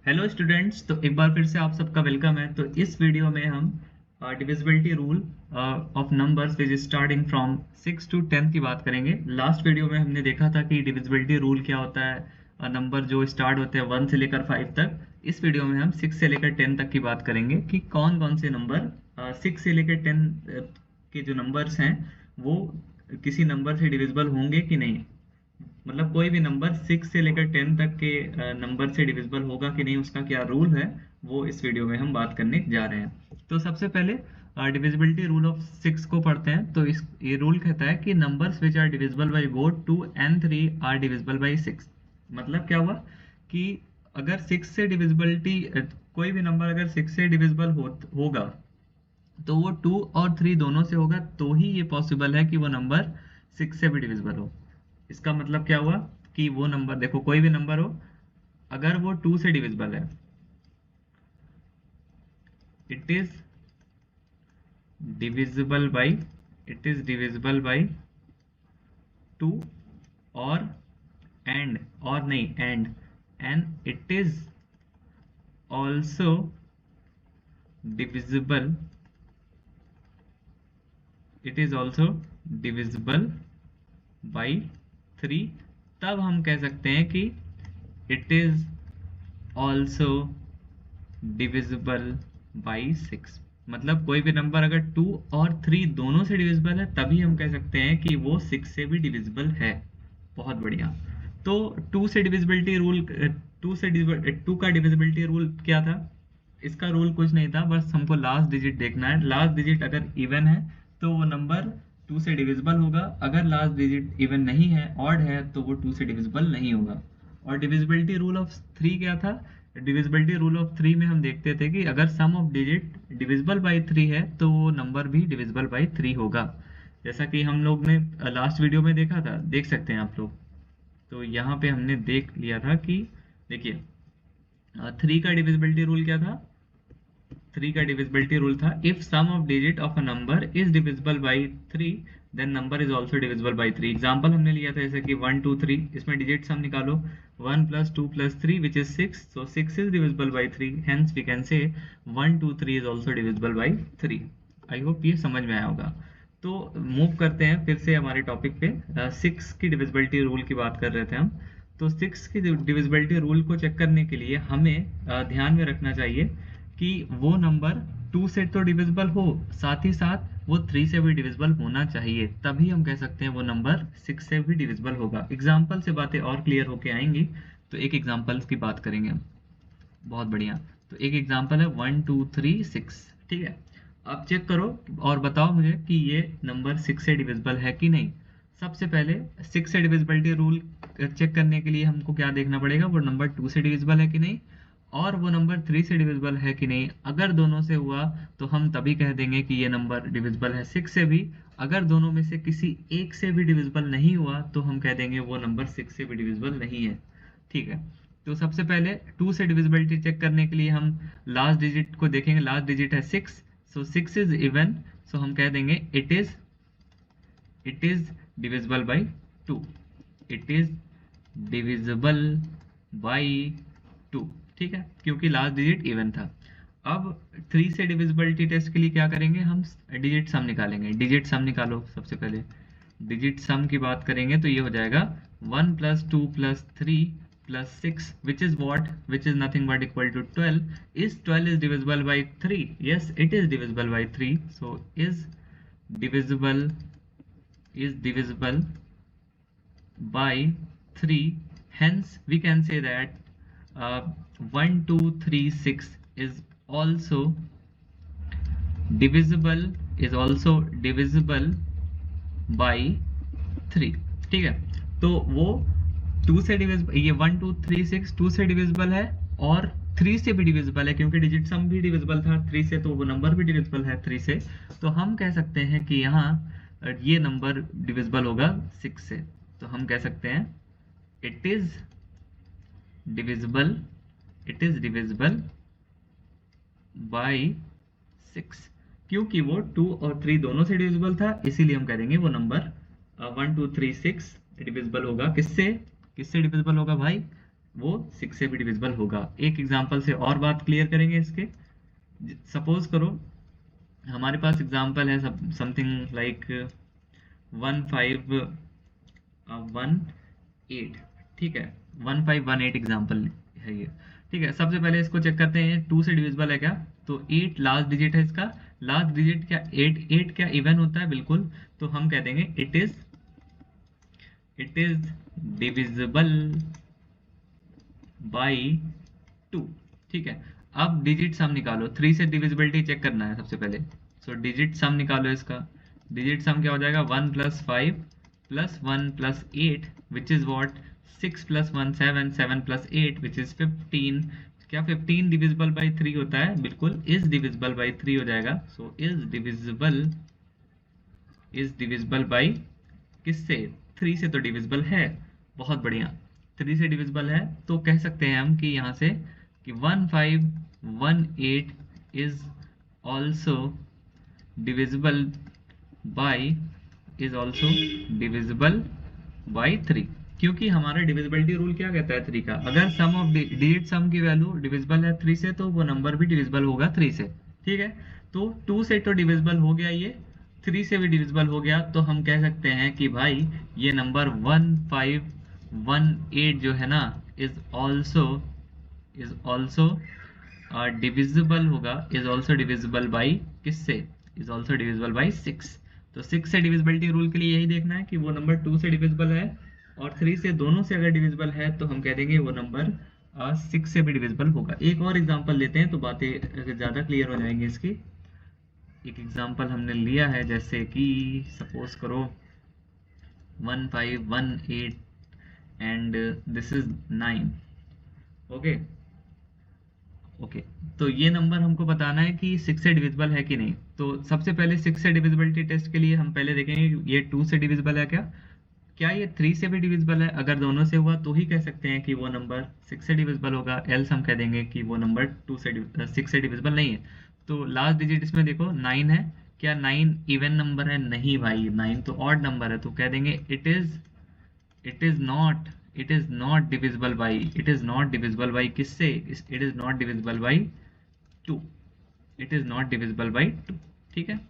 Hello students, तो एक बार फिर से आप सबका वेलकम है। तो इस वीडियो में हम divisibility rule of numbers which starting from 6 to 10 की बात करेंगे। लास्ट वीडियो में हमने देखा था कि डिविजिबिलिटी रूल क्या होता है, नंबर जो स्टार्ट होते हैं 1 से लेकर 5 तक। इस वीडियो में हम 6 से लेकर 10 तक की बात करेंगे कि कौन कौन से नंबर 6 से लेकर 10 के जो नंबर्स हैं वो किसी नंबर से डिविजिबल होंगे कि नहीं। मतलब कोई भी नंबर 6 से लेकर 10 तक के नंबर से डिविजिबल होगा कि नहीं, उसका क्या रूल है वो इस वीडियो में हम बात करने जा रहे हैं। तो सबसे पहले डिविजिबिलिटी रूल ऑफ 6 को पढ़ते हैं। तो इस ये रूल कहता है कि numbers which are divisible by both 2 and 3 are divisible by 6। मतलब क्या हुआ कि अगर 6 से डिविजिबिलिटी कोई भी नंबर अगर 6 से डिविजिबल होगा तो वो 2 और 3 दोनों से होगा, तो ही ये पॉसिबल है कि वो नंबर 6 से भी डिविजिबल हो। इसका मतलब क्या हुआ कि वो नंबर, देखो कोई भी नंबर हो, अगर वो 2 से डिविजिबल है, it is divisible by it is divisible by 2, और एंड, और नहीं and it is also divisible it is also divisible by 3। तब हम कह सकते हैं कि it is also divisible by 6। मतलब कोई भी नंबर अगर 2 और 3 दोनों से डिविजिबल है तभी हम कह सकते हैं कि वो 6 से भी डिविजिबल है। बहुत बढ़िया। तो 2 से डिविजिबिलिटी रूल, 2 का डिविजिबिलिटी रूल क्या था? इसका रूल कुछ नहीं था, बस हमको लास्ट डिजिट देखना है। लास्ट डिजिट अगर इवन है तो वो नंबर 2 से डिविजिबल होगा, अगर लास्ट डिजिट इवन नहीं है, ऑड है, तो वो 2 से डिविजिबल नहीं होगा। और डिविजिबिलिटी रूल ऑफ 3 क्या था? डिविजिबिलिटी रूल ऑफ 3 में हम देखते थे कि अगर सम ऑफ डिजिट डिविजिबल बाई 3 है तो वो नंबर भी डिविजिबल बाई 3 होगा। जैसा कि हम लोग ने लास्ट वीडियो में देखा था, देख सकते हैं आप लोग। तो यहाँ पे हमने देख लिया था कि देखिए 3 का डिविजिबिलिटी रूल क्या था? 3 का डिविजिबिलिटी रूल था, if sum of digit of a number is divisible by 3 then number is also divisible by 3। Example हमने लिया था जैसे कि 1 2 3, इसमें डिजिट सम निकालो, 1 + 2 + 3 which is 6, so 6 is divisible by 3, hence we can say 1 2 3 is also divisible by 3। I hope ये समझ में आया होगा। तो मूव करते हैं फिर से हमारे टॉपिक पे। 6 की डिविजिबिलिटी रूल की बात कर रहे थे हम। तो 6 की डिविजिबिलिटी रूल को चेक करने के लिए हमें ध्यान में रखना चाहिए कि वो नंबर 2 से तो डिविजिबल हो, साथ ही साथ वो 3 से भी डिविजिबल होना चाहिए, तभी हम कह सकते हैं वो नंबर 6 से भी डिविजिबल होगा। एग्जाम्पल से बातें और क्लियर होके आएंगी। तो एक एग्जाम्पल की बात करेंगे हम। बहुत बढ़िया। तो एक एग्जाम्पल है 1 2 3 6। ठीक है, अब चेक करो और बताओ मुझे कि ये नंबर 6 से डिविजिबल है कि नहीं। सबसे पहले 6 से डिविजिबिलिटी रूल चेक करने के लिए हमको क्या देखना पड़ेगा, वो नंबर 2 से डिविजिबल है कि नहीं, और वो नंबर 3 से डिविजिबल है कि नहीं। अगर दोनों से हुआ तो हम तभी कह देंगे कि ये नंबर डिविजिबल है 6 से भी। अगर दोनों में से किसी एक से भी डिविजिबल नहीं हुआ तो हम कह देंगे वो नंबर 6 से भी डिविजिबल नहीं है। ठीक है, तो सबसे पहले 2 से डिविजिबिलिटी चेक करने के लिए हम लास्ट डिजिट को देखेंगे। लास्ट डिजिट है 6, सो 6 इज इवन, सो हम कह देंगे it is divisible by 2। It is divisible by 2। ठीक है, क्योंकि लास्ट डिजिट इवन था। अब 3 से डिविजिबिलिटी टेस्ट के लिए क्या करेंगे, हम डिजिट सम निकालेंगे। डिजिट सम निकालो। सबसे पहले डिजिट सम की बात करेंगे तो ये हो जाएगा 1 + 2 + 3 + 6 which is what, which is nothing but equal to 12। is 12 is divisible by 3? Yes, it is divisible by 3, so divisible is divisible by 3, hence we can say that 1 2 3 6 is also divisible by 3। ठीक है, तो वो 2 से divisible, ये 1 2 3 6 2 से divisible है और 3 से भी डिविजिबल है, क्योंकि डिजिट सम भी डिविजिबल था 3 से, तो वो नंबर भी डिविजिबल है 3 से। तो हम कह सकते हैं कि यहाँ ये नंबर डिविजिबल होगा 6 से। तो हम कह सकते हैं इट इज डिविजिबल बाई 6। क्योंकि वो 2 और 3 दोनों से डिविजिबल था, इसीलिए हम करेंगे वो नंबर 1 2 3 6 डिविजिबल होगा। किससे डिविजिबल होगा भाई? वो 6 से भी डिविजिबल होगा। एक एग्जांपल से और बात क्लियर करेंगे इसके। सपोज करो हमारे पास एग्जांपल है समथिंग लाइक 1518, ठीक है, 1518 एग्जांपल है ये। ठीक है, सबसे पहले इसको चेक करते हैं 2 से डिविजिबल है क्या। तो 8 लास्ट डिजिट है इसका। लास्ट डिजिट क्या 8 क्या इवन होता है? बिल्कुल। तो हम कह देंगे इट इज डिविजिबल बाई 2। ठीक है, अब डिजिट सम निकालो। 3 से डिविजिबिलिटी चेक करना है सबसे पहले। सो डिजिट सम निकालो इसका। डिजिट सम क्या हो जाएगा? 1 + 5 + 1 + 8 which is what? 6 + 1 7, 7 + 8 which is 15। क्या 15 डिविजिबल बाई 3 होता है? बिल्कुल, इज डिविजिबल बाई 3 हो जाएगा। सो इज डिविजिबल बाई किससे? 3 से तो डिविजिबल है। बहुत बढ़िया, 3 से डिविजिबल है। तो कह सकते हैं हम कि यहाँ से कि 1518 is also divisible by by 3, क्योंकि हमारा डिविजिबिलिटी रूल क्या कहता है 3 का? अगर सम ऑफ डिजिट सम की वैल्यू डिविजिबल है 3 से तो वो नंबर भी डिविजिबल होगा 3 से। ठीक है, तो 2 से तो डिविजिबल हो गया, ये 3 से भी डिविजिबल हो गया। तो हम कह सकते हैं कि भाई ये नंबर 1518 जो है ना इज ऑल्सो डिविजिबल होगा, इज ऑल्सो डिविजिबल बाई किससे? Is also divisible by 6। तो 6 से डिविजिबिलिटी रूल के लिए यही देखना है कि वो नंबर 2 से डिविजिबल है और 3 से, दोनों से अगर डिविजिबल है तो हम कह देंगे वो नंबर 6 से भी डिविजिबल होगा। एक और एग्जांपल लेते हैं तो बातें ज़्यादा क्लियर हो जाएंगी इसकी। एक एग्जांपल हमने लिया है, जैसे कि सपोज करो 1518 and this is 9। Okay okay, तो ये नंबर हमको बताना है कि 6 से डिविजिबल है कि नहीं। तो सबसे पहले 6 से डिविजिबिलिटी टेस्ट के लिए हम पहले देखेंगे ये 2 से डिविजिबल है क्या, क्या ये 3 से भी डिविजिबल है। अगर दोनों से हुआ तो ही कह सकते हैं कि वो नंबर 6 से डिविजिबल होगा, एल्स हम कह देंगे कि वो नंबर 6 से डिविजिबल नहीं है। तो लास्ट डिजिट इसमें देखो 9 है, क्या 9 इवन नंबर है? नहीं भाई, 9 तो ऑड नंबर है। तो कह देंगे it is not divisible by, किससे? It is not divisible by 2, it is not divisible by 2। ठीक है,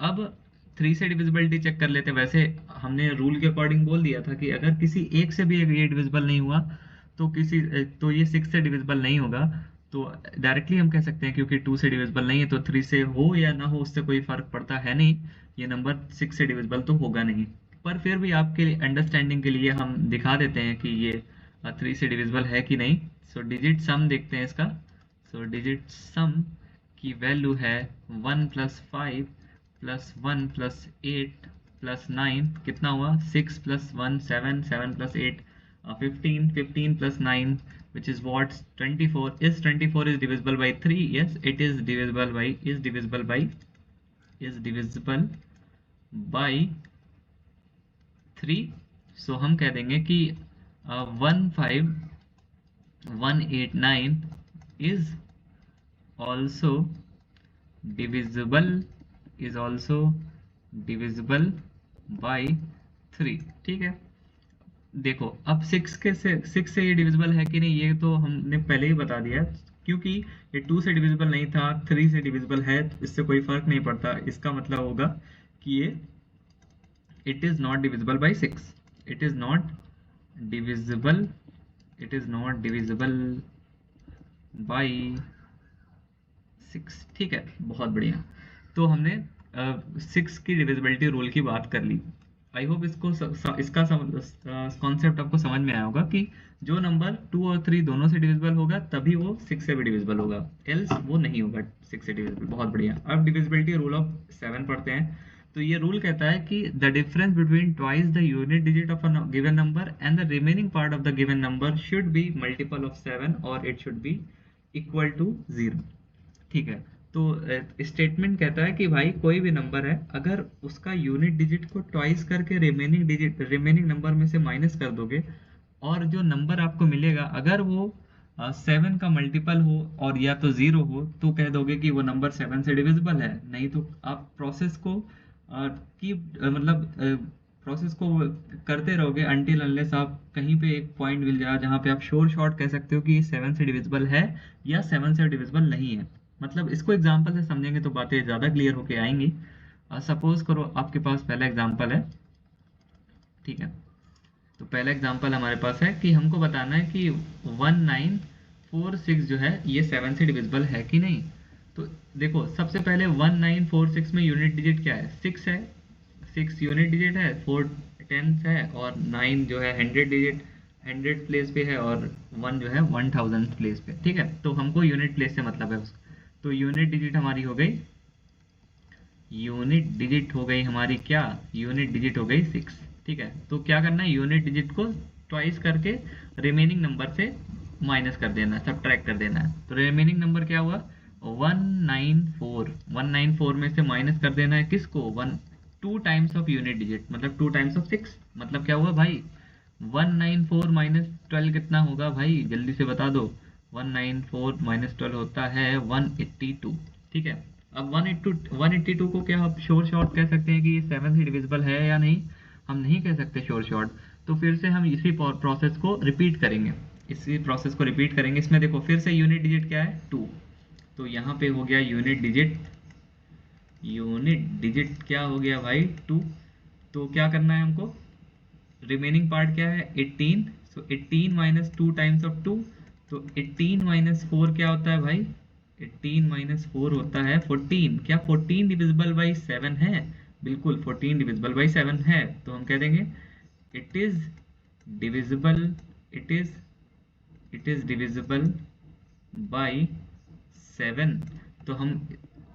अब 3 से डिविजिबिलिटी चेक कर लेते हैं। वैसे हमने रूल के अकॉर्डिंग बोल दिया था कि अगर किसी एक से भी ये डिविजिबल नहीं हुआ तो ये 6 से डिविजिबल नहीं होगा। तो डायरेक्टली हम कह सकते हैं क्योंकि 2 से डिविजिबल नहीं है तो 3 से हो या ना हो उससे कोई फर्क पड़ता है नहीं, ये नंबर 6 से डिविजिबल तो होगा नहीं। पर फिर भी आपके लिए अंडरस्टैंडिंग के लिए हम दिखा देते हैं कि ये 3 से डिविजिबल है कि नहीं। सो डिजिट सम देखते हैं इसका। सो डिजिट सम की वैल्यू है 1 + 5 + 1 + 8 + 9, कितना हुआ? 6 + 1 7, 7 + 8 15, 15 + 9 which is what? 24. Is 24 is divisible by 3? Yes, it is divisible by 3। सो हम कह देंगे कि 15189 is also divisible by 3। ठीक है, देखो अब 6 से ये डिविजिबल है कि नहीं ये तो हमने पहले ही बता दिया, क्योंकि ये 2 से डिविजिबल नहीं था, 3 से डिविजिबल है, तो इससे कोई फर्क नहीं पड़ता। इसका मतलब होगा कि ये it is not divisible by 6, it is not divisible by 6। ठीक है, बहुत बढ़िया। तो हमने 6 की डिविजिबिलिटी रूल की बात कर ली। आई होप इसका कॉन्सेप्ट आपको समझ में आया होगा कि जो नंबर 2 और 3 दोनों से डिविजिबल होगा तभी वो 6 से भी डिविजिबल होगा, एल्स वो नहीं होगा 6 से डिविजिबल। बहुत बढ़िया। अब डिविजिबिलिटी रूल ऑफ 7 पढ़ते हैं। तो ये रूल कहता है कि the difference between twice the unit digit of a given number and the remaining part of the given number should be multiple of 7 और it should be equal to 0। ठीक है, तो स्टेटमेंट कहता है कि भाई कोई भी नंबर है, अगर उसका यूनिट डिजिट को ट्वाइस करके रिमेनिंग नंबर में से माइनस कर दोगे और जो नंबर आपको मिलेगा अगर वो 7 का मल्टीपल हो और या तो 0 हो तो कह दोगे कि वो नंबर 7 से डिविजिबल है। नहीं तो आप प्रोसेस को प्रोसेस को करते रहोगे अनटिल अनलेस आप कहीं पे एक पॉइंट मिल जाए जहाँ पे आप श्योर शॉर्ट कह सकते हो कि ये 7 से डिविजिबल है या 7 से डिविजिबल नहीं है। मतलब इसको एग्जांपल से समझेंगे तो बातें ज़्यादा क्लियर होके आएंगी। सपोज करो आपके पास पहला एग्जांपल है, ठीक है। तो पहला एग्जांपल हमारे पास है कि हमको बताना है कि 1946 जो है ये 7 से डिविजिबल है कि नहीं। तो देखो सबसे पहले 1946 में यूनिट डिजिट क्या है, 6 है। 6 यूनिट डिजिट है, 4 टेंथ है और 9 जो है 100 डिजिट 100 प्लेस पे है और 1 जो है 1000 प्लेस पे, ठीक है। तो हमको यूनिट प्लेस से मतलब है उसका। तो यूनिट डिजिट हमारी हो गई, यूनिट डिजिट हो गई हमारी क्या, यूनिट डिजिट हो गई 6, ठीक है। तो क्या करना है, यूनिट डिजिट को ट्वाइस करके रिमेनिंग नंबर से माइनस कर देना है, सब्ट्रैक्ट कर देना है। तो रिमेनिंग नंबर क्या हुआ 194, 194 में से माइनस कर देना है किसको, 2 टाइम्स ऑफ यूनिट डिजिट मतलब 2 टाइम्स ऑफ 6। मतलब क्या हुआ भाई 194 माइनस 12 कितना होगा भाई, जल्दी से बता दो। 194 माइनस 12 होता है 182, ठीक है। अब 182 को क्या आप श्योर शॉर्ट कह सकते हैं कि ये 7 से डिविजिबल है या नहीं, हम नहीं कह सकते श्योर शॉर्ट। तो फिर से हम इसी प्रोसेस को रिपीट करेंगे, इसी प्रोसेस को रिपीट करेंगे। इसमें देखो फिर से यूनिट डिजिट क्या है 2, तो यहाँ पे हो गया यूनिट डिजिट, यूनिट डिजिट क्या हो गया भाई 2। तो क्या करना है हमको, रिमेनिंग पार्ट क्या है 18, सो 18 माइनस 2 टाइम्स ऑफ 2, तो 18 माइनस 4 क्या होता है भाई, 18 माइनस 4 होता है 14। क्या 14 डिविजिबल बाई 7 है, बिल्कुल 14 डिविजिबल बाई 7 है। तो हम कह देंगे it is divisible, it is divisible by 7। तो हम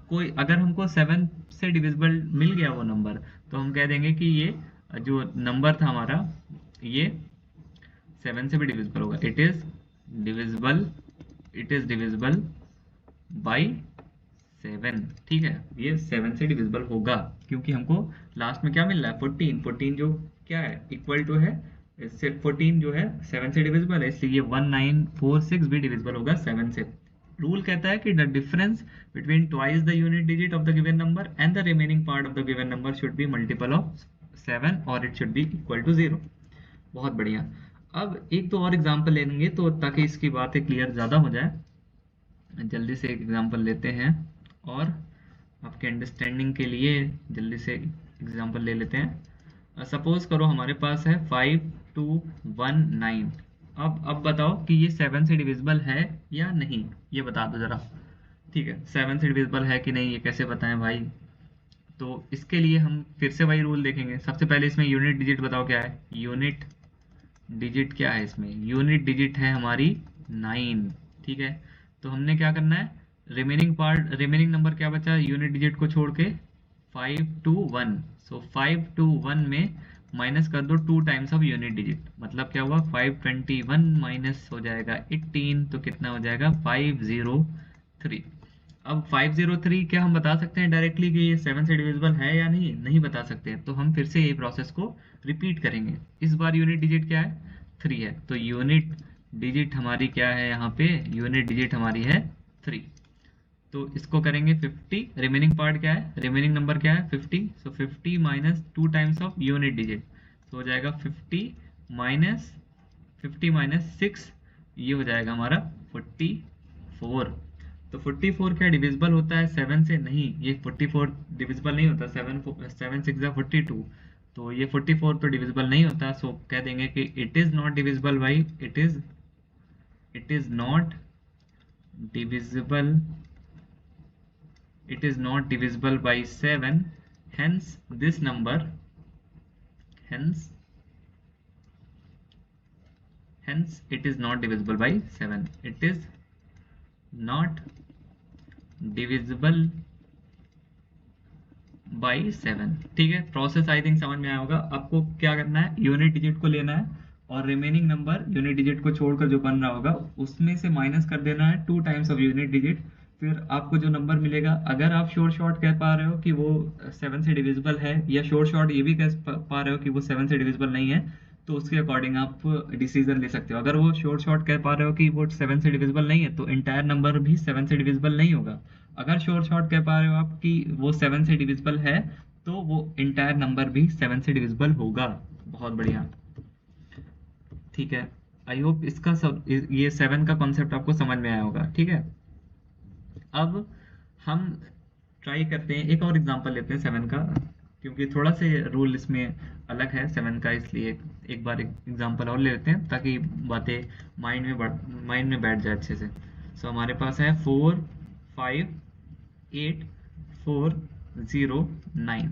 कोई अगर हमको 7 से डिविजिबल मिल गया वो नंबर, तो हम कह देंगे कि ये जो नंबर था हमारा ये 7 से भी डिविजिबल होगा। It is divisible, it is divisible by 7, ठीक है। ये 7 से डिविजिबल होगा क्योंकि हमको लास्ट में क्या मिल रहा है 14, 14 जो क्या है इक्वल टू है इससे 14 जो है 7 से डिविजिबल है, इसलिए 1946 भी डिविजिबल होगा 7 से। रूल कहता है कि the difference between twice the unit digit of the given number and the remaining part of the given number should be multiple of 7 और it should be equal to 0। बहुत बढ़िया। अब एक तो और एग्जांपल लेंगे तो ताकि इसकी बातें क्लियर ज़्यादा हो जाए, जल्दी से एक एग्जांपल लेते हैं और आपके अंडरस्टैंडिंग के लिए जल्दी से एग्जांपल ले लेते हैं। सपोज करो हमारे पास है 5219। अब बताओ कि ये 7 से डिविजिबल है या नहीं, ये बता दो जरा, ठीक है। 7 से डिविजिबल है कि नहीं ये कैसे बताएं भाई। तो इसके लिए हम फिर से वही रूल देखेंगे। सबसे पहले इसमें यूनिट डिजिट बताओ क्या है, यूनिट डिजिट क्या है इसमें, यूनिट डिजिट है हमारी 9, ठीक है। तो हमने क्या करना है, रिमेनिंग नंबर क्या बचा यूनिट डिजिट को छोड़ के 521। सो 521 में माइनस कर दो 2 टाइम्स ऑफ यूनिट डिजिट, मतलब क्या हुआ 521 माइनस हो जाएगा 18, तो कितना हो जाएगा 503। अब 503 क्या हम बता सकते हैं डायरेक्टली कि ये 7 से डिविजिबल है या नहीं, नहीं बता सकते। तो हम फिर से यही प्रोसेस को रिपीट करेंगे। इस बार यूनिट डिजिट क्या है 3 है, तो यूनिट डिजिट हमारी क्या है यहाँ पे, यूनिट डिजिट हमारी है 3। तो इसको करेंगे 50, रिमेनिंग पार्ट क्या है, रिमेनिंग नंबर क्या है 50, सो 50 minus 2 times of unit digit, तो हो जाएगा 50 माइनस 6, ये हो जाएगा हमारा 44। तो 44 क्या डिविजिबल होता है 7 से, नहीं ये 44 डिविजिबल नहीं होता, 7 6 42, तो ये 44 तो डिविजिबल नहीं होता। सो कह देंगे कि it is not divisible by, it is not divisible, it is not divisible by 7, hence this number, hence it is not divisible by 7, it is not divisible by 7, ठीक है। प्रोसेस आई थिंक समझ में आया होगा। आपको क्या करना है, यूनिट डिजिट को लेना है और रिमेनिंग नंबर यूनिट डिजिट को छोड़कर जो बन रहा होगा उसमें से माइनस कर देना है 2 टाइम्स ऑफ यूनिट डिजिट, फिर आपको जो नंबर मिलेगा, अगर आप श्योर शॉर्ट कह पा रहे हो कि वो 7 से डिविजिबल है या श्योर शॉर्ट ये भी कह पा रहे हो कि वो 7 से डिविजिबल नहीं है, तो उसके अकॉर्डिंग आप डिसीजन ले सकते हो। अगर वो श्योर शॉर्ट कह पा रहे हो कि वो 7 से डिविजिबल नहीं है, तो इंटायर नंबर भी 7 से डिविजिबल नहीं होगा। अगर श्योर शॉर्ट कह पा रहे हो आप कि वो 7 से डिविजिबल है, तो वो इंटायर नंबर भी 7 से डिविजिबल होगा। बहुत बढ़िया, ठीक है। आई होप इसका सब ये 7 का कॉन्सेप्ट आपको समझ में आया होगा, ठीक है। अब हम ट्राई करते हैं, एक और एग्जांपल लेते हैं 7 का, क्योंकि थोड़ा से रूल इसमें अलग है 7 का, इसलिए एक बार एग्जांपल और ले लेते हैं ताकि बातें माइंड में बैठ जाए अच्छे से। सो हमारे पास है 4 5 8 4 0 9।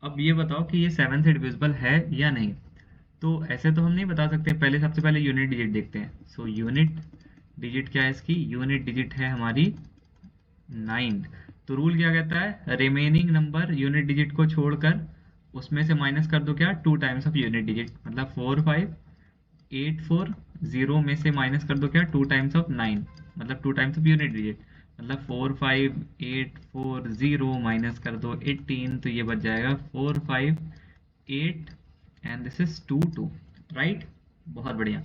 अब ये बताओ कि ये 7 से डिविजिबल है या नहीं। तो ऐसे तो हम नहीं बता सकते, पहले सबसे पहले यूनिट डिजिट देखते हैं। सो यूनिट डिजिट क्या है इसकी, यूनिट डिजिट है हमारी 9। तो रूल क्या कहता है, रिमेनिंग नंबर यूनिट डिजिट को छोड़कर उसमें से माइनस कर दो क्या, 2 टाइम्स ऑफ यूनिट डिजिट। मतलब 4 5 8 4 0 में से माइनस कर दो क्या, 2 टाइम्स ऑफ 9, मतलब 2 टाइम्स ऑफ यूनिट डिजिट। मतलब 4 5 8 4 0 माइनस कर दो 18, तो ये बच जाएगा 4 5 8 एंड दिस इज 2 2, राइट। बहुत बढ़िया।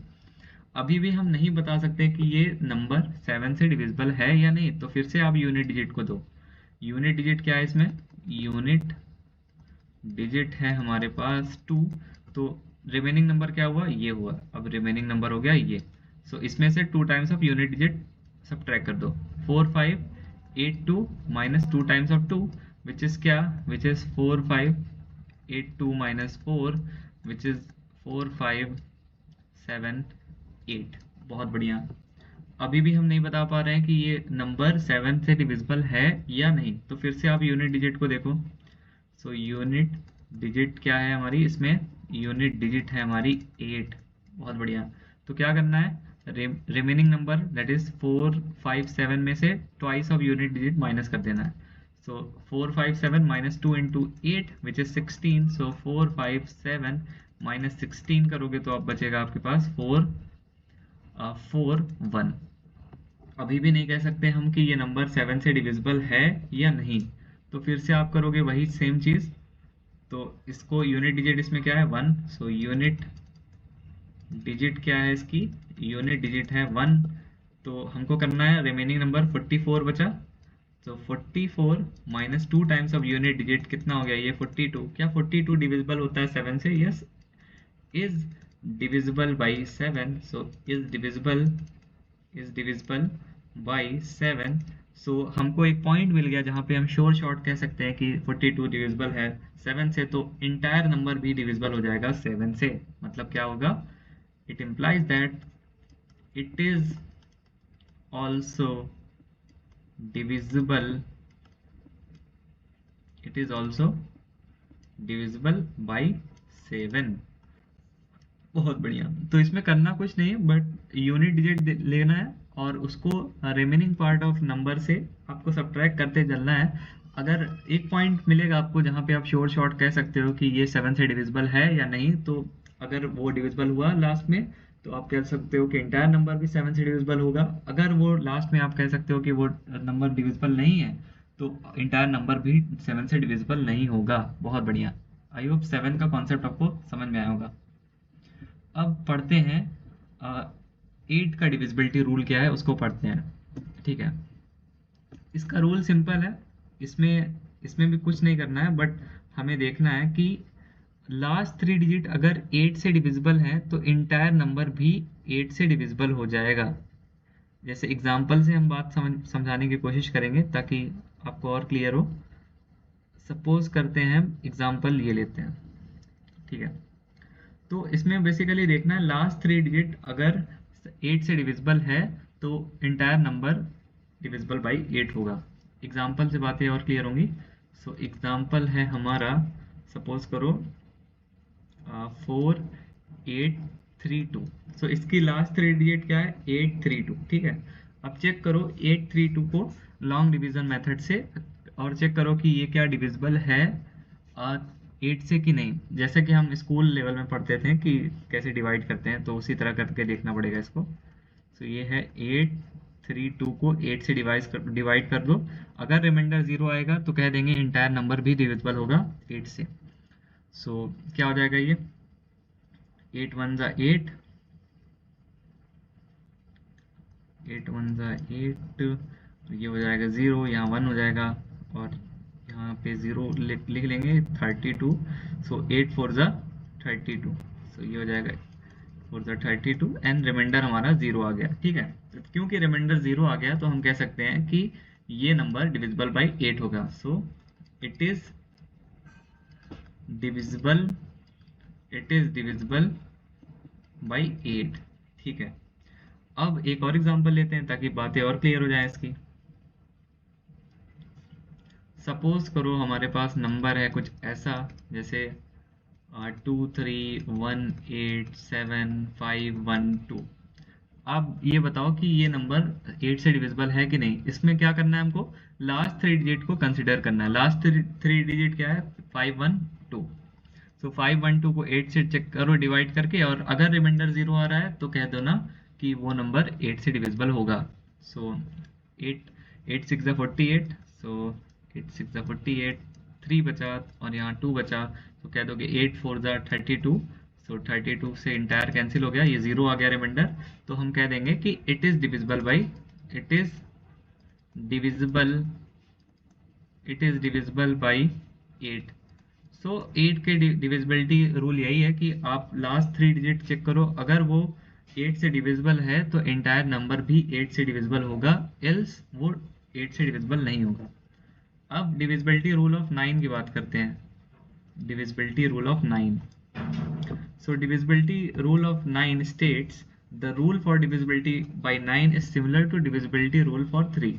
अभी भी हम नहीं बता सकते कि ये नंबर 7 से डिविजिबल है या नहीं, तो फिर से आप यूनिट डिजिट को दो। यूनिट डिजिट क्या है इसमें, यूनिट डिजिट है हमारे पास 2। तो रिमेनिंग नंबर क्या हुआ, ये हुआ। अब रिमेनिंग नंबर हो गया ये। सो इसमें से 2 times of unit digit subtract कर दो। 4 5 8 2 minus 2 times of 2 which is क्या, which is 4 5 8 2 minus 4 which is 4 5 7 8। बहुत बढ़िया। अभी भी हम नहीं बता पा रहे हैं कि ये नंबर 7 से डिविजिबल है या नहीं, तो फिर से आप यूनिट डिजिट को देखो। सो यूनिट डिजिट क्या है हमारी, इसमें यूनिट डिजिट है हमारी 8। बहुत बढ़िया। तो क्या करना है, रिमेनिंग नंबर दैट इज 4 5 7 में से twice of unit digit minus कर देना है। सो 4 5 7 minus 2 into 8 which is 16। So 4 5 7 minus 16 करोगे तो अब बचेगा आपके पास 4 4 1। अभी भी नहीं कह सकते हम कि ये नंबर 7 से डिविजिबल है या नहीं, तो फिर से आप करोगे वही सेम चीज। तो इसको यूनिट डिजिट इसमें क्या है 1। सो यूनिट डिजिट क्या है इसकी, यूनिट डिजिट है 1। तो हमको करना है, रिमेनिंग नंबर 44 बचा। तो 44 minus 2 times of unit digit कितना हो गया, ये 42। क्या 42 डिविजिबल होता है 7 से, yes, is divisible by 7। so is divisible by 7। so हमको एक पॉइंट मिल गया जहाँ पे हम श्योर शॉर्ट कह सकते हैं कि 42 डिविजिबल है 7 से, तो इंटायर नंबर भी डिविजिबल हो जाएगा 7 से। मतलब क्या होगा, it implies that it is also divisible, it is also divisible by 7। बहुत बढ़िया। तो इसमें करना कुछ नहीं है, बट यूनिट डिजिट लेना है और उसको रिमेनिंग पार्ट ऑफ नंबर से आपको सब्ट्रैक्ट करते चलना है। अगर एक पॉइंट मिलेगा आपको जहाँ पे आप श्योर शॉर्ट कह सकते हो कि ये 7 से डिविजिबल है या नहीं, तो अगर वो डिविजिबल हुआ लास्ट में, तो आप कह सकते हो कि इंटायर नंबर भी 7 से डिविजिबल होगा। अगर वो लास्ट में आप कह सकते हो कि वो नंबर डिविजिबल नहीं है, तो इंटायर नंबर भी 7 से डिविजिबल नहीं होगा। बहुत बढ़िया। आई होप 7 का कॉन्सेप्ट आपको समझ में आया होगा। अब पढ़ते हैं 8 का डिविजिबिलिटी रूल क्या है, उसको पढ़ते हैं, ठीक है। इसका रूल सिंपल है, इसमें इसमें भी कुछ नहीं करना है, बट हमें देखना है कि लास्ट 3 डिजिट अगर 8 से डिविजिबल है तो इंटायर नंबर भी 8 से डिविजिबल हो जाएगा। जैसे एग्जांपल से हम बात समझाने की कोशिश करेंगे ताकि आपको और क्लियर हो। सपोज करते हैं एग्जांपल ये लेते हैं, ठीक है। तो इसमें बेसिकली देखना है लास्ट 3 डिजिट अगर 8 से डिविजिबल है तो इंटायर नंबर डिविजिबल बाई 8 होगा। एग्जाम्पल से बातें और क्लियर होंगी। सो एग्जाम्पल है हमारा, सपोज करो 4 8 3 2। सो इसकी लास्ट 3 डिजिट क्या है, 8 3 2, ठीक है। अब चेक करो 8 3 2 को लॉन्ग डिवीजन मेथड से, और चेक करो कि ये क्या डिविजिबल है 8 से कि नहीं। जैसे कि हम स्कूल लेवल में पढ़ते थे कि कैसे डिवाइड करते हैं, तो उसी तरह करके देखना पड़ेगा इसको। तो ये है 8 3 2 को 8 से डिवाइड कर दो। अगर रिमाइंडर 0 आएगा तो कह देंगे इंटायर नंबर भी डिविजिबल होगा 8 से। सो क्या हो जाएगा, ये 8 1 जा 8, 8 1 जा 8, तो ये हो जाएगा 0, यहाँ 1 हो जाएगा, और यहाँ यहाँ पे 0 लिख लेंगे 32, सो 8 4 ज़ा 32, सो ये हो जाएगा 4 ज़ा 32 एंड रिमाइंडर हमारा 0 आ गया। ठीक है, तो क्योंकि रिमाइंडर 0 आ गया तो हम कह सकते हैं कि ये नंबर डिविजिबल बाई 8 होगा। So it is divisible by 8। ठीक है, अब एक और एग्जांपल लेते हैं ताकि बातें और क्लियर हो जाए इसकी। सपोज करो हमारे पास नंबर है कुछ ऐसा, जैसे 2318751 2। अब ये बताओ कि ये नंबर 8 से डिविजिबल है कि नहीं। इसमें क्या करना है, हमको लास्ट 3 डिजिट को कंसिडर करना है। लास्ट 3 डिजिट क्या है, 512। सो 512 को 8 से चेक करो डिवाइड करके, और अगर रिमाइंडर 0 आ रहा है तो कह दो ना कि वो नंबर 8 से डिविजिबल होगा। सो 8 6 48, सो 8 6 48, 3 बचा और यहाँ 2 बचा, तो कह दोगे 8 4 32। सो 32 से इंटायर कैंसिल हो गया, ये 0 आ गया रिमाइंडर, तो हम कह देंगे कि it is divisible by divisible by 8। सो 8 के डिविजिबिलिटी रूल यही है कि आप लास्ट 3 डिजिट चेक करो, अगर वो 8 से डिविजिबल है तो एंटायर नंबर भी 8 से डिविजिबल होगा, एल्स वो 8 से डिविजिबल नहीं होगा। अब डिविजिबिलिटी रूल ऑफ 9 की बात करते हैं। Divisibility rule of 9। So divisibility rule of 9 states the rule for divisibility by 9 is similar to divisibility rule for 3.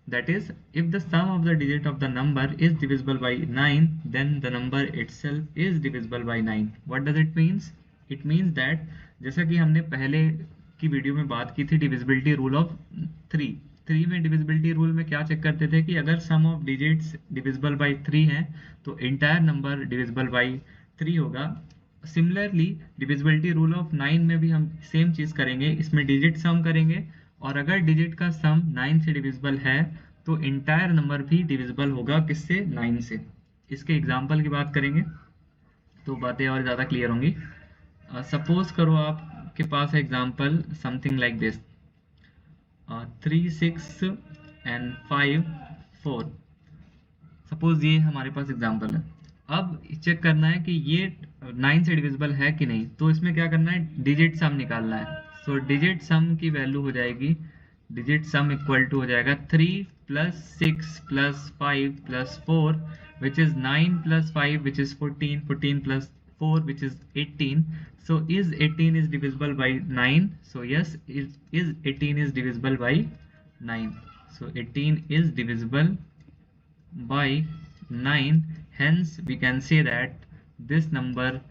That is, if the sum of the digit of the number is divisible by 9, then the number itself is divisible by 9. What does it means? It means that जैसा कि हमने पहले की video में बात की थी divisibility rule of 3 में divisibility rule में क्या चेक करते थे कि अगर sum of digits divisible by 3 है तो entire number divisible by 3 होगा। सिमिलरली डिविजिबिलिटी रूल ऑफ 9 में भी हम सेम चीज करेंगे, इसमें डिजिट सम करेंगे, और अगर डिजिट का सम 9 से डिविजिबल है तो इंटायर नंबर भी डिविजिबल होगा किससे, 9 से। इसके एग्जांपल की बात करेंगे तो बातें और ज़्यादा क्लियर होंगी। सपोज करो आपके पास है example something like this, 3 6 and 5 4। Suppose ये हमारे पास एग्जांपल है। अब चेक करना है कि ये 9 से डिविजिबल है कि नहीं, तो इसमें क्या करना है, डिजिट सम निकालना है। सो डिजिट सम की वैल्यू हो जाएगी, डिजिट सम इक्वल टू हो जाएगा 3 + 6 + 5 + 4 which is 9 + 5 which is 14, 14 + 4 which is 18. So is 18 is divisible by 9? So yes, is 18 is divisible by 9. So 18 is divisible by 9. Hence we can say that this number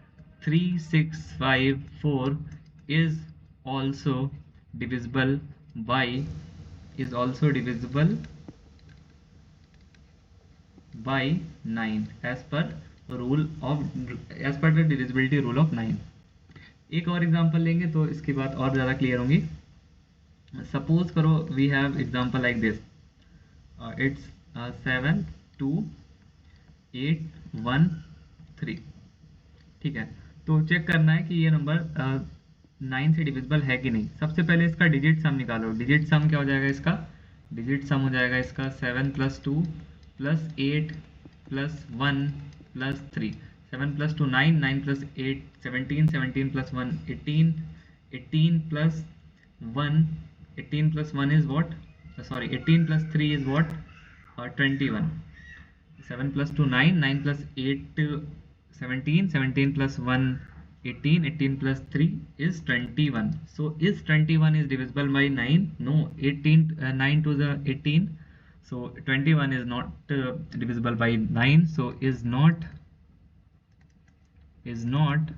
3654 is also divisible by by 9 as per the divisibility rule of 9. एक और example लेंगे तो इसकी बात और ज़्यादा clear होंगी। Suppose करो we have example like this, it's 7 2 8 1 3। ठीक है, तो चेक करना है कि ये नंबर 9 से डिविजिबल है कि नहीं। सबसे पहले इसका डिजिट सम निकालो। डिजिट सम क्या हो जाएगा, इसका डिजिट सम हो जाएगा इसका 7 + 2 + 8 + 1 + 3। 7 + 2 9, 9 + 8 17, 17 + 1 18, 18 + 1, 18 + 1 is what, sorry 18 + 3 is what, 21। 7 + 2 9, 9 + 8 17, 17 + 1 18, 18 + 3 is 21. So is 21 is divisible by 9? No, 18 9 to the 18, so 21 is not divisible by 9, so is not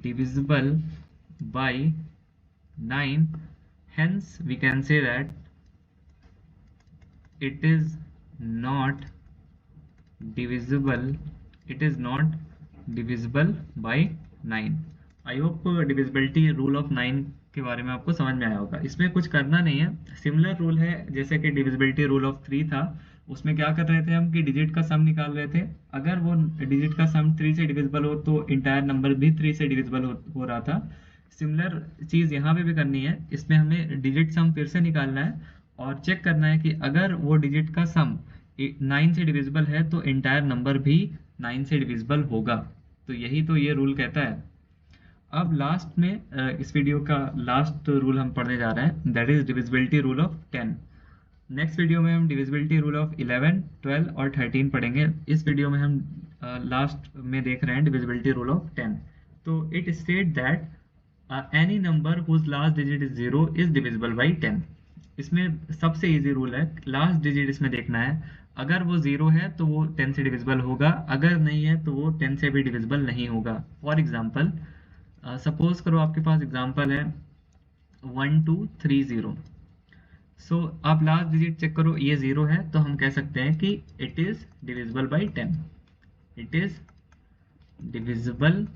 divisible by 9. Hence we can say that it is not divisible by 9. I hope divisibility rule of 9 के बारे में आपको समझ में आया होगा। इसमें कुछ करना नहीं है, सिमिलर रूल है जैसे कि डिविजिबिलिटी रूल ऑफ 3 था। उसमें क्या कर रहे थे हम कि डिजिट का सम निकाल रहे थे। अगर वो डिजिट का सम 3 से डिविजिबल हो तो इंटायर नंबर भी 3 से डिविजिबल हो रहा था। सिमिलर चीज़ यहाँ पे भी करनी है। इसमें हमें डिजिट सम फिर से निकालना है और चेक करना है कि अगर वो डिजिट का सम 9 से डिविजिबल है तो एंटायर नंबर भी 9 से डिविजिबल होगा। तो यही तो ये रूल कहता है। अब लास्ट में इस वीडियो का लास्ट रूल हम पढ़ने जा रहे हैं, that is divisibility rule of 10। Next video में हम डिविजिबिलिटी रूल ऑफ 11, 12 और 13 पढ़ेंगे। इस वीडियो में हम लास्ट में देख रहे हैं डिविजिबिलिटी रूल ऑफ 10। तो it state that any number whose last digit is 0 is divisible by 10। इसमें सबसे इजी रूल है, लास्ट डिजिट इसमें देखना है, अगर वो 0 है तो वो 10 से डिविजिबल होगा, अगर नहीं है तो वो 10 से भी डिविजिबल नहीं होगा। फॉर एग्जाम्पल सपोज करो आपके पास एग्जाम्पल है 1230। सो आप लास्ट डिजिट चेक करो, ये 0 है तो हम कह सकते हैं कि it is divisible by 10। It is divisible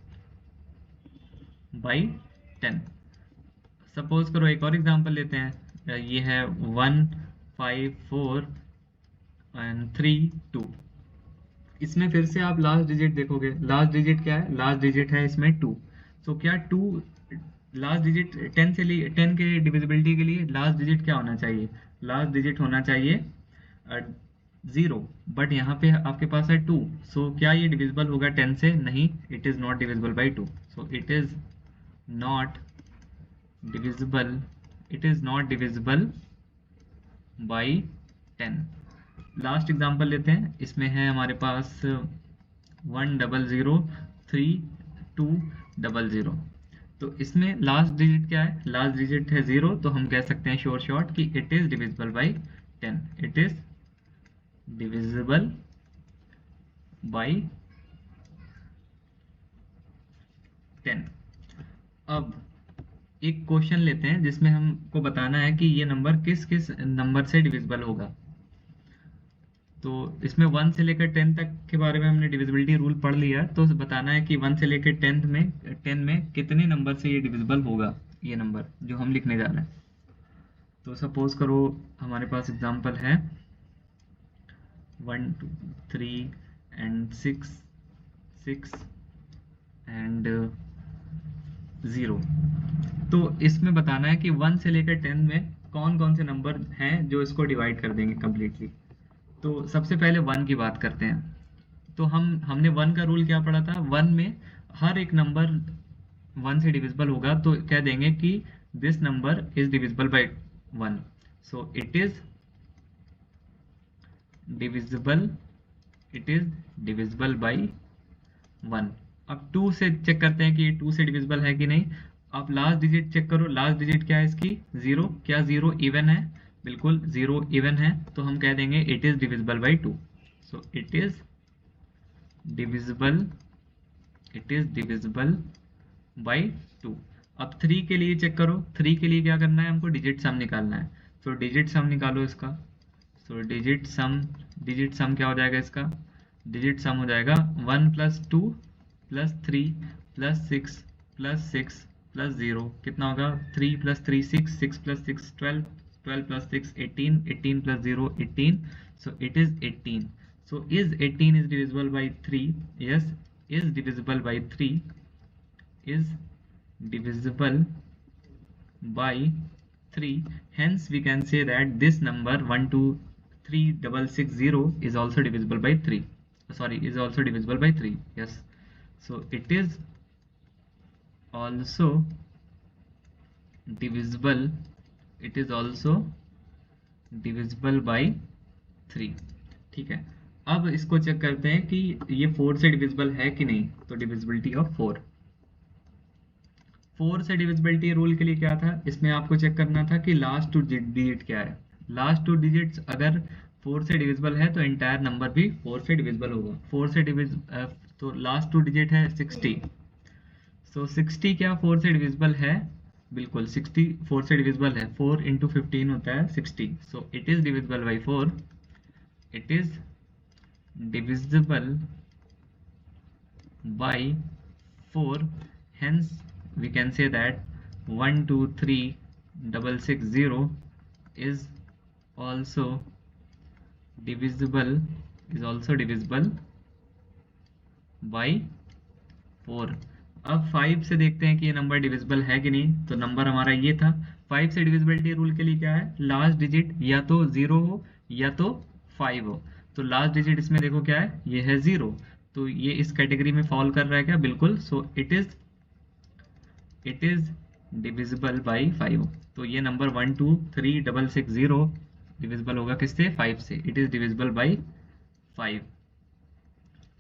by 10। Suppose करो एक और एग्जांपल लेते हैं, ये है 1 5 4 एंड 3 2। इसमें फिर से आप लास्ट डिजिट देखोगे, लास्ट डिजिट क्या है, लास्ट डिजिट है इसमें 2। सो क्या 2 लास्ट डिजिट 10 से लिए 10 के डिविजिबिलिटी के लिए लास्ट डिजिट क्या होना चाहिए, लास्ट डिजिट होना चाहिए 0, बट यहाँ पे आपके पास है 2। सो क्या ये डिविजिबल होगा 10 से, नहीं, it is not divisible by 2। So it is not divisible, it is not divisible by 10। Last example लेते हैं, इसमें है हमारे पास 1003200। तो इसमें लास्ट डिजिट क्या है, लास्ट डिजिट है 0, तो हम कह सकते हैं शॉर्ट कि it is divisible by 10। It is divisible by 10। अब एक क्वेश्चन लेते हैं जिसमें हमको बताना है कि ये नंबर किस किस नंबर से डिविजिबल होगा। तो इसमें 1 से लेकर 10 तक के बारे में हमने डिविजिबिलिटी रूल पढ़ लिया, तो बताना है कि 1 से लेकर 10 में कितने नंबर से ये डिविजिबल होगा, ये नंबर जो हम लिखने जा रहे हैं। तो सपोज करो हमारे पास एग्जांपल है 1 2 3 एंड 6 6 एंड 0। तो इसमें बताना है कि 1 से लेकर 10 में कौन कौन से नंबर हैं जो इसको डिवाइड कर देंगे कम्प्लीटली। तो सबसे पहले 1 की बात करते हैं। तो हमने 1 का रूल क्या पढ़ा था, 1 में हर एक नंबर 1 से डिविजिबल होगा तो कह देंगे कि this number is divisible by 1। So it is divisible by 1। अब 2 से चेक करते हैं कि ये 2 से डिविजिबल है कि नहीं। आप लास्ट डिजिट चेक करो, लास्ट डिजिट क्या है इसकी, 0। क्या 0 इवन है, बिल्कुल 0 इवन है, तो हम कह देंगे it is divisible by 2। So it is divisible by 2। अब 3 के लिए चेक करो, 3 के लिए क्या करना है, हमको डिजिट सम निकालना है। सो डिजिट सम निकालो इसका। सो डिजिट सम क्या हो जाएगा इसका, डिजिट सम हो जाएगा 1 + 2 + 3 + 6 + 6 + 0, कितना होगा, 3 + 3 6, 6 + 6 12, 12 + 6 18, 18 + 0 18। So it is 18. So is 18 is divisible by 3? Yes, is divisible by 3, is divisible by 3. Hence we can say that this number 123660 is also divisible by 3. Sorry, is also divisible by 3. Yes. So it is also divisible by 3। ठीक है। अब इसको check करते हैं कि ये 4 से divisible है कि नहीं। तो डिविजिबिलिटी ऑफ 4 से डिविजिबिलिटी रूल के लिए क्या था, इसमें आपको चेक करना था कि लास्ट 2 डिजिट क्या है। लास्ट 2 डिजिट्स अगर 4 से डिविजिबल है तो एंटायर नंबर भी 4 से डिविजिबल होगा। 4 से तो लास्ट 2 डिजिट है 60। सो 60 क्या 4 से डिविजिबल है, बिल्कुल 60 4 से डिविजिबल है, 4 × 15 होता है 60। So it is divisible by 4। It is divisible by 4। Hence we can say that 123660 is also divisible by 4। अब 5 से देखते हैं कि ये नंबर डिविजिबल है कि नहीं। तो नंबर हमारा ये था। 5 से डिविजिबिलिटी रूल के लिए क्या है, लास्ट डिजिट या तो 0 हो या तो 5 हो। तो लास्ट डिजिट इसमें देखो क्या है, ये है 0, तो ये इस कैटेगरी में फॉल कर रहा है क्या, बिल्कुल। So it is divisible by 5। तो ये नंबर 123660 डिविजिबल होगा किससे, 5 से। It is divisible by 5।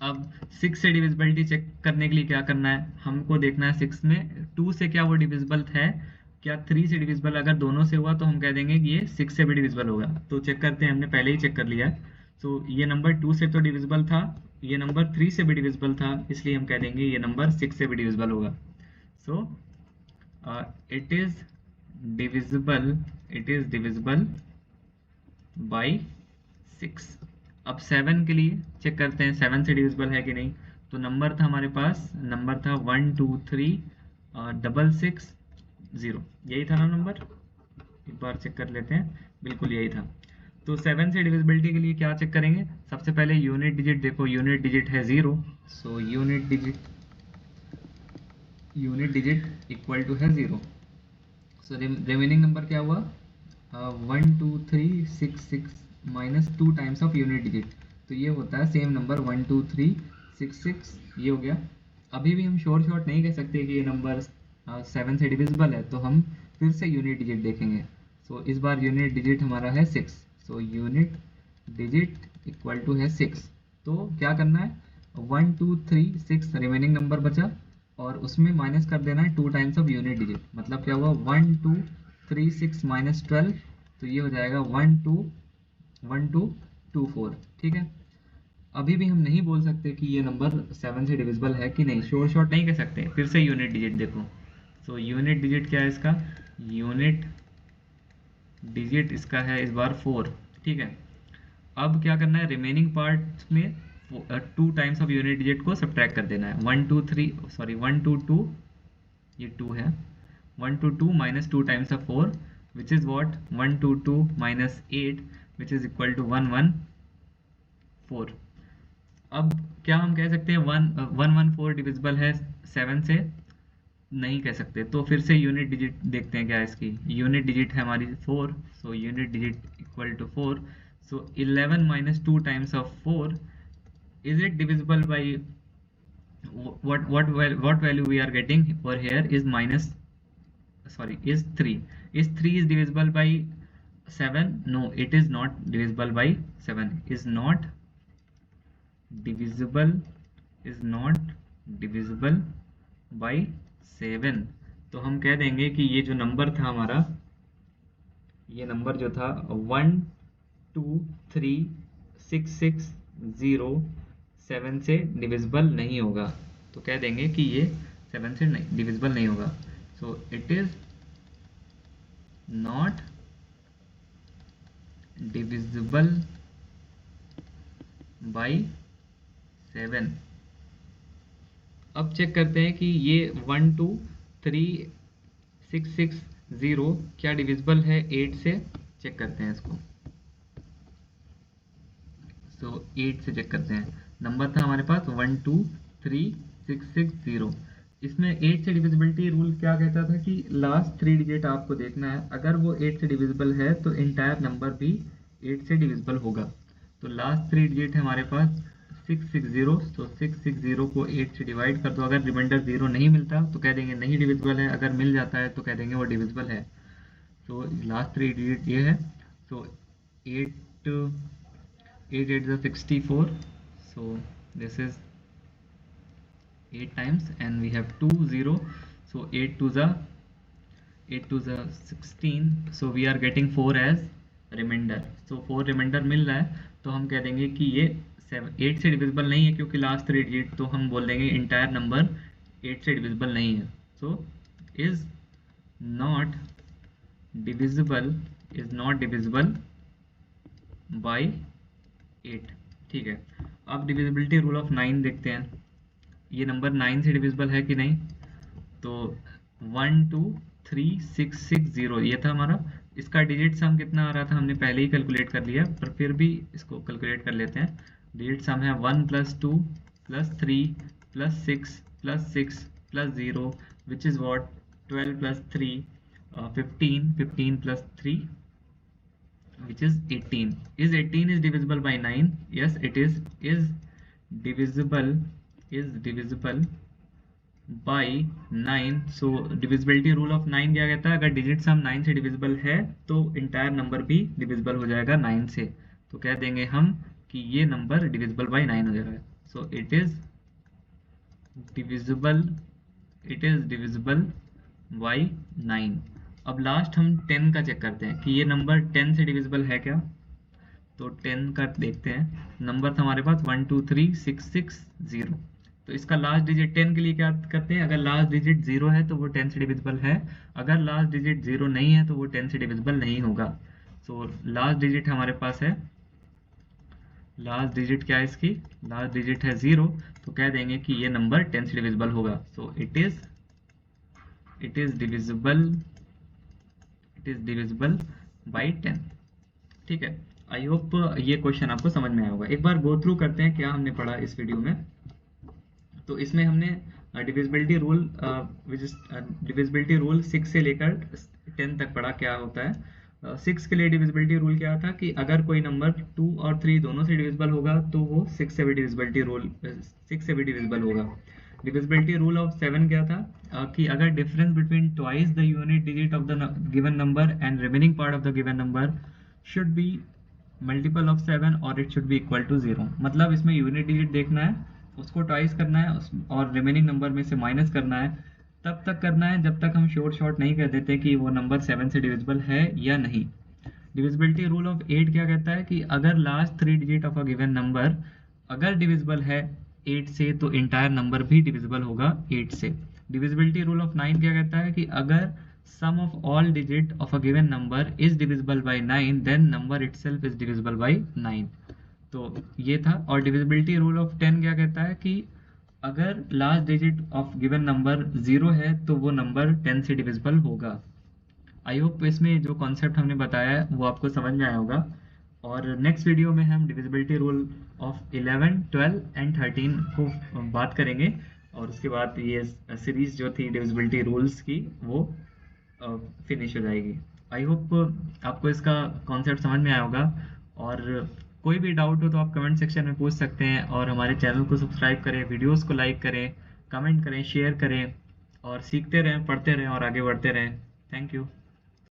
अब 6 से डिविजिबिलिटी चेक करने के लिए क्या करना है, हमको देखना है 6 में 2 से क्या वो डिविजिबल है, क्या 3 से डिविजिबल। अगर दोनों से हुआ तो हम कह देंगे कि ये 6 से भी डिविजिबल होगा। तो चेक करते हैं, हमने पहले ही चेक कर लिया है। सो ये नंबर 2 से तो डिविजिबल था, ये नंबर 3 से भी डिविजिबल था, इसलिए हम कह देंगे ये नंबर 6 से भी डिविजिबल होगा। So it is divisible by 6। अब 7 के लिए चेक करते हैं 7 से डिविजिबल है कि नहीं। तो नंबर था हमारे पास, नंबर था 1236660, यही था ना नंबर, एक बार चेक कर लेते हैं, बिल्कुल यही था। तो 7 से डिविजिबिलिटी के लिए क्या चेक करेंगे, सबसे पहले यूनिट डिजिट देखो, यूनिट डिजिट है 0। So unit digit equal to है 0। सो रिमेनिंग नंबर क्या हुआ, 12366 minus 2 times of unit digit, तो ये होता है सेम नंबर 12366, ये हो गया। अभी भी हम शॉर्ट नहीं कह सकते कि ये नंबर 7 से डिविजिबल है, तो हम फिर से यूनिट डिजिट देखेंगे। सो इस बार यूनिट डिजिट हमारा है 6। So unit digit equal to है 6। तो क्या करना है, 1236 रिमेनिंग नंबर बचा, और उसमें माइनस कर देना है 2 टाइम्स ऑफ यूनिट डिजिट। मतलब क्या हुआ, 1236 माइनस 12, तो ये हो जाएगा 1224। ठीक है, अभी भी हम नहीं बोल सकते कि ये नंबर 7 से डिविजिबल है कि नहीं, शॉर्ट नहीं कह सकते। फिर से यूनिट डिजिट देखो। सो यूनिट डिजिट क्या है इसका, यूनिट डिजिट इसका है इस बार 4। ठीक है, अब क्या करना है, रिमेनिंग पार्ट में 2 टाइम्स ऑफ यूनिट डिजिट को सब्ट्रैक्ट कर देना है। 122, ये 2 है, 122 minus 2 times of 4 which is what, 122 minus 8 which is equal to 114। अब क्या हम कह सकते हैं 114 डिविजिबल है 7 से, नहीं कह सकते। तो फिर से यूनिट डिजिट देखते हैं क्या है इसकी, यूनिट डिजिट है हमारी 4। So unit digit equal to 4। So 11 minus 2 times of 4, is it divisible by what value we are getting over here is minus, sorry, is 3. Is 3 is divisible by 7? No, it is not divisible by 7. Divisible is not divisible by 7। तो हम कह देंगे कि ये जो number था हमारा, ये नंबर जो था 1236660 7 से डिविजिबल नहीं होगा। तो कह देंगे कि ये 7 से डिविजिबल नहीं होगा। So it is not divisible by 7। अब चेक करते हैं कि ये 1236660 क्या डिविजिबल है 8 से, चेक करते हैं इसको। सो 8 से चेक करते हैं, नंबर था हमारे पास 1236660। इसमें 8 से डिविजिबिलिटी रूल क्या कहता था कि लास्ट 3 डिजिट आपको देखना है, अगर वो 8 से डिविजिबल है तो इंटायर नंबर भी 8 से डिविजिबल होगा। तो लास्ट 3 डिजिट है हमारे पास 660, तो 660 को 8 से डिवाइड कर दो। अगर रिमाइंडर 0 नहीं मिलता तो कह देंगे नहीं डिविजिबल है, अगर मिल जाता है तो कह देंगे वो डिविजिबल है। तो लास्ट 3 डिजिट ये है। तो 8 8 8 is 64, so this is 8 times and we have 2 0, so 8 2 is 16, so we are getting 4 as remainder। so 4 remainder मिल रहा है, तो हम कह देंगे कि ये 8 से डिविजिबल नहीं है, क्योंकि लास्ट 3 डिजिट, तो हम बोल देंगे इंटायर नंबर 8 से डिविजिबल नहीं है। So is not divisible by 8। ठीक है, अब डिविजिबिलिटी रूल ऑफ 9 देखते हैं, ये नंबर 9 से डिविजिबल है कि नहीं। तो 1236660 ये था हमारा, इसका डिजिट सम कितना आ रहा था हमने पहले ही कैलकुलेट कर लिया, पर फिर भी इसको कैलकुलेट कर लेते हैं। डिजिट सम है 1 + 2 + 3 + 6 + 6 + 0 which is what 12 + 3 15 15 + 3 which is 18. Is 18 is divisible by 9? Yes, it is. Divisible is divisible by 9. So divisibility rule of 9 क्या कहता है, अगर डिजिट सम 9 से डिविजिबल है तो इंटायर नंबर भी डिविजिबल हो जाएगा 9 से. तो कह देंगे हम कि ये नंबर डिविजिबल बाय 9 हो जाएगा. So it is divisible by 9. अब लास्ट हम 10 का चेक करते हैं कि ये नंबर 10 से डिविजिबल है क्या. तो 10 का देखते हैं. नंबर था हमारे पास 1 2 3 6 6 0. तो इसका लास्ट डिजिट 10 के लिए क्या करते हैं, अगर लास्ट डिजिट 0 है तो वो 10 से डिविजिबल है, अगर लास्ट डिजिट 0 नहीं है तो वो 10 से डिविजिबल नहीं होगा. सो लास्ट डिजिट हमारे पास है, लास्ट डिजिट क्या है इसकी, लास्ट डिजिट है 0. तो कह देंगे कि ये नंबर 10 से डिविजिबल होगा. So it is divisible by 10. ठीक है. आई होप ये क्वेश्चन आपको समझ में आया होगा. एक बार गो थ्रू करते हैं क्या हमने पढ़ा इस वीडियो में. तो इसमें हमने डिविजिबिलिटी रूल 6 से लेकर 10 तक पढ़ा क्या होता है. 6 के लिए डिविजिबिलिटी रूल क्या था कि अगर कोई नंबर 2 और 3 दोनों से डिविजिबल होगा तो वो 6 से भी डिविजिबल होगा. डिविजिबिलिटी रूल ऑफ 7 क्या था कि अगर difference between twice the unit digit of the given number and remaining part of the given number should be multiple of 7 और it should be equal to 0. मतलब इसमें यूनिट डिजिट देखना है, उसको ट्वाइस करना है और रिमेनिंग नंबर में से माइनस करना है. तब तक करना है जब तक हम शॉर्ट नहीं कर देते कि वो नंबर 7 से डिविजिबल है या नहीं. डिविजिबिलिटी रूल ऑफ 8 क्या कहता है कि अगर last 3 digit of a given number अगर डिविजिबल है 8 से तो इंटायर नंबर भी डिविजिबल होगा 8 से. डिविजिबिलिटी रूल ऑफ 9 क्या कहता है कि अगर sum of all digit of a given number is divisible by 9 then number itself is divisible by 9. तो ये था. और डिविजिबिलिटी रूल ऑफ 10 क्या कहता है कि अगर last digit of given number 0 है तो वो नंबर 10 से डिविजिबल होगा. आई होप इसमें जो कॉन्सेप्ट हमने बताया है वो आपको समझ में आया होगा. और नेक्स्ट वीडियो में हम डिविजिबिलिटी रूल ऑफ 11, 12 एंड 13 को बात करेंगे. और उसके बाद ये सीरीज जो थी डिविजिबिलिटी रूल्स की वो फिनिश हो जाएगी. आई होप आपको इसका कॉन्सेप्ट समझ में आया होगा. और कोई भी डाउट हो तो आप कमेंट सेक्शन में पूछ सकते हैं. और हमारे चैनल को सब्सक्राइब करें, वीडियोस को लाइक करें, कमेंट करें, शेयर करें और सीखते रहें, पढ़ते रहें और आगे बढ़ते रहें. Thank you.